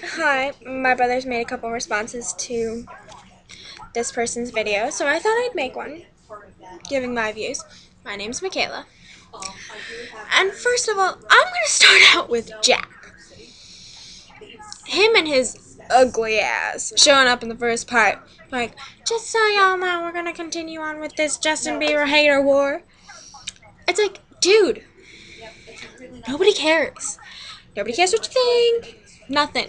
Hi, my brother's made a couple responses to this person's video, so I thought I'd make one, giving my views. My name's Michaela. And first of all, I'm going to start out with Jack. Him and his ugly ass showing up in the first part. Like, just so y'all know, we're going to continue on with this Justin Bieber hater war. It's like, dude, nobody cares. Nobody cares what you think. Nothing.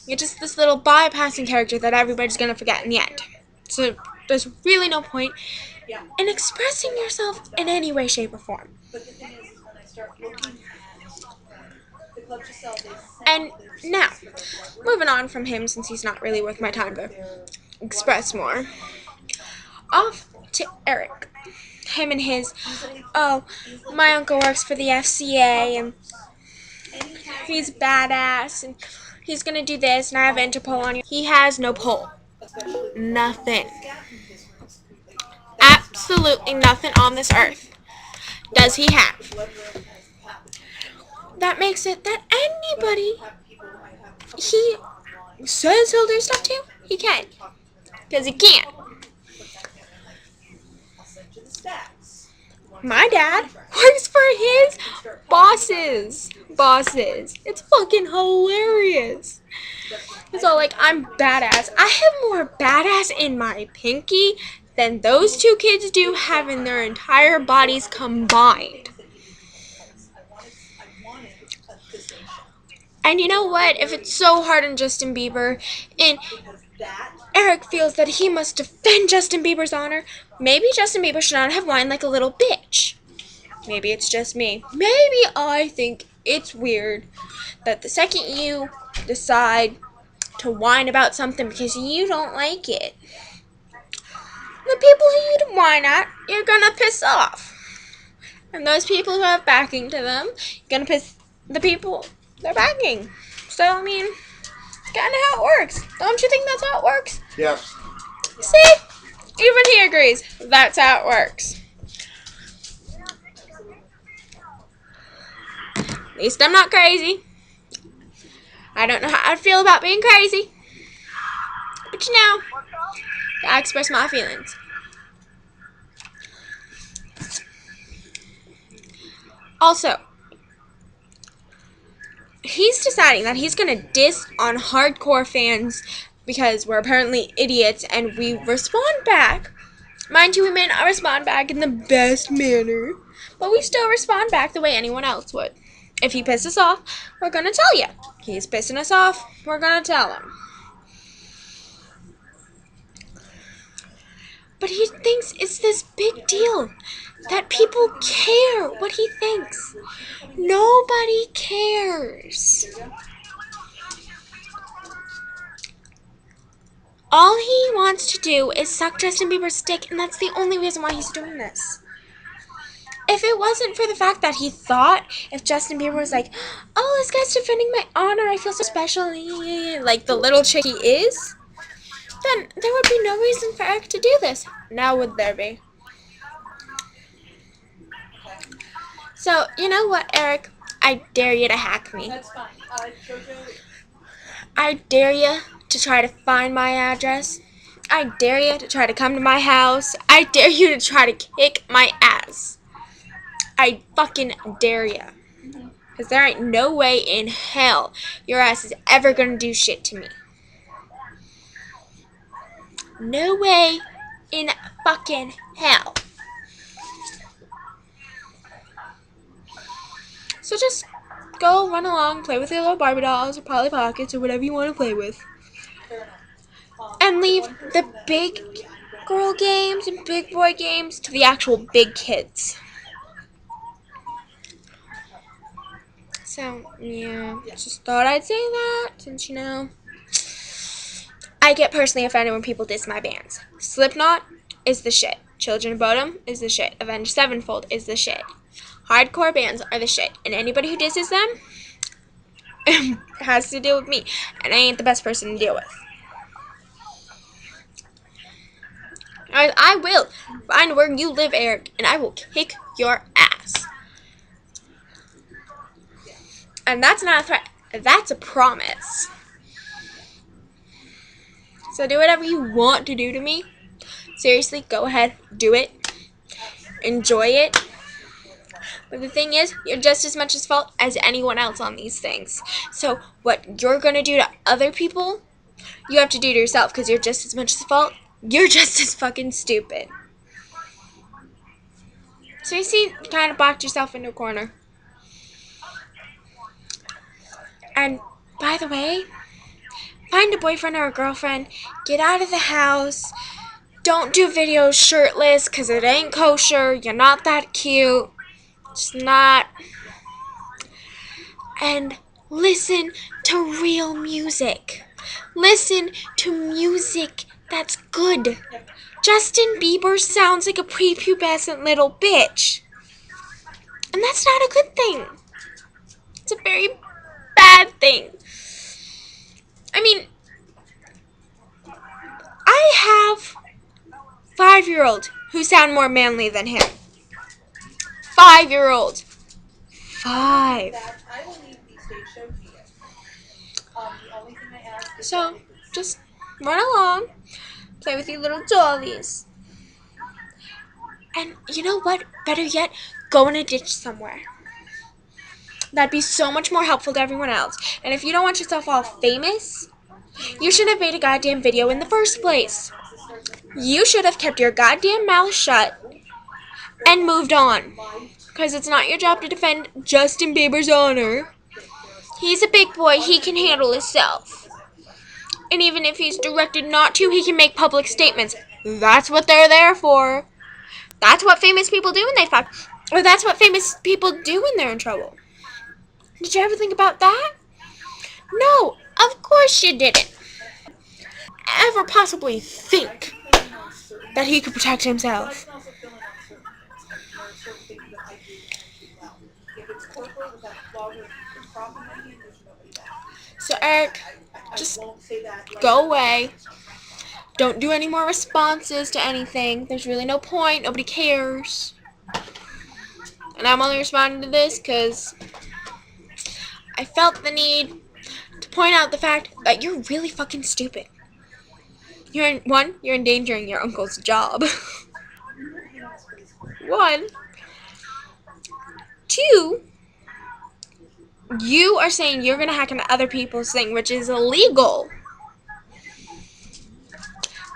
You're just this little bypassing character that everybody's going to forget in the end. So there's really no point in expressing yourself in any way, shape, or form. And now, moving on from him, since he's not really worth my time to express more, off to Eric. Him and his, oh, my uncle works for the FCA, and he's badass, and he's gonna do this, and I have Interpol on you. He has no pull. Nothing. Absolutely nothing on this earth does he have. That makes it that anybody he says he'll do stuff to, he can. Because he can't. My dad works for his bosses. It's fucking hilarious. It's all like, I'm badass. I have more badass in my pinky than those two kids do have in their entire bodies combined. And you know what? If it's so hard on Justin Bieber, and Eric feels that he must defend Justin Bieber's honor, maybe Justin Bieber should not have whined like a little bitch. Maybe it's just me. Maybe I think it's weird that the second you decide to whine about something because you don't like it, the people who you whine at, you're gonna piss off. And those people who have backing to them, you're gonna piss the people they're backing. So, I mean, it's kind of how it works. Don't you think that's how it works? Yes. See? Even he agrees. That's how it works. At least I'm not crazy. I don't know how I feel about being crazy. But you know, I express my feelings. Also, he's deciding that he's going to diss on hardcore fans because we're apparently idiots and we respond back. Mind you, we may not respond back in the best manner, but we still respond back the way anyone else would. If he pisses us off, we're going to tell you. He's pissing us off, we're going to tell him. But he thinks it's this big deal that people care what he thinks. Nobody cares. All he wants to do is suck Justin Bieber's dick, and that's the only reason why he's doing this. If it wasn't for the fact that he thought if Justin Bieber was like, oh, this guy's defending my honor, I feel so special, like the little chick he is, then there would be no reason for Eric to do this. Now would there be? So, you know what, Eric? I dare you to hack me. I dare you to try to find my address. I dare you to try to come to my house. I dare you to try to kick my ass. I fucking dare you. Because there ain't no way in hell your ass is ever gonna do shit to me. No way in fucking hell. So just go run along, play with your little Barbie dolls or Polly Pockets or whatever you want to play with. And leave the big girl games and big boy games to the actual big kids. So, yeah, just thought I'd say that since, you know, I get personally offended when people diss my bands. Slipknot is the shit. Children of Bodom is the shit. Avenged Sevenfold is the shit. Hardcore bands are the shit. And anybody who disses them has to deal with me. And I ain't the best person to deal with. I will find where you live, Eric, and I will kick your ass. And that's not a threat. That's a promise. So do whatever you want to do to me. Seriously, go ahead. Do it. Enjoy it. But the thing is, you're just as much at fault as anyone else on these things. So what you're going to do to other people, you have to do to yourself because you're just as much at fault. You're just as fucking stupid. So you see, you kind of boxed yourself into a corner. And by the way, find a boyfriend or a girlfriend. Get out of the house. Don't do videos shirtless because it ain't kosher. You're not that cute. It's not. And listen to real music. Listen to music that's good. Justin Bieber sounds like a prepubescent little bitch. And that's not a good thing. It's a very bad thing. I mean, I have 5-year-olds who sound more manly than him. 5-year-olds. 5. So, just run along, play with your little dollies. And you know what? Better yet, go in a ditch somewhere. That'd be so much more helpful to everyone else. And if you don't want yourself all famous, you should have made a goddamn video in the first place. You should have kept your goddamn mouth shut and moved on. Because it's not your job to defend Justin Bieber's honor. He's a big boy. He can handle himself. And even if he's directed not to, he can make public statements. That's what they're there for. That's what famous people do when they fuck. Or that's what famous people do when they're in trouble. Did you ever think about that? No, of course you didn't. Ever possibly think that he could protect himself? So Eric, just go away. Don't do any more responses to anything. There's really no point. Nobody cares. And I'm only responding to this because I felt the need to point out the fact that you're really fucking stupid. You're endangering your uncle's job. 1. 2, you are saying you're going to hack into other people's thing, which is illegal.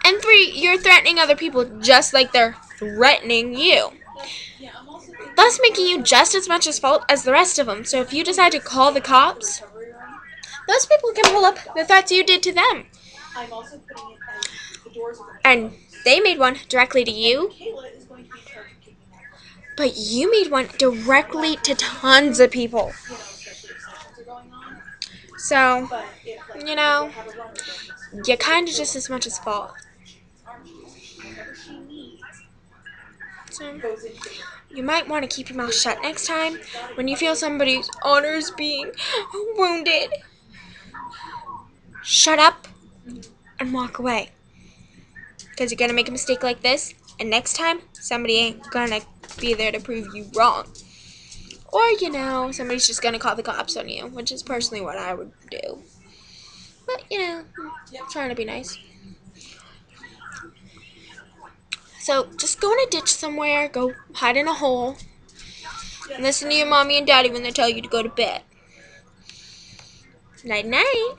And 3, you're threatening other people just like they're threatening you. Thus making you just as much at fault as the rest of them. So if you decide to call the cops, those people can pull up the threats you did to them. And they made one directly to you. But you made one directly to tons of people. So, you know, you're kind of just as much as fault. So, you might want to keep your mouth shut next time when you feel somebody's honor is being wounded. Shut up and walk away. Because you're going to make a mistake like this, and next time, somebody ain't going to be there to prove you wrong. Or, you know, somebody's just going to call the cops on you, which is personally what I would do. But, you know, I'm trying to be nice. So, just go in a ditch somewhere, go hide in a hole, and listen to your mommy and daddy when they tell you to go to bed. Night-night.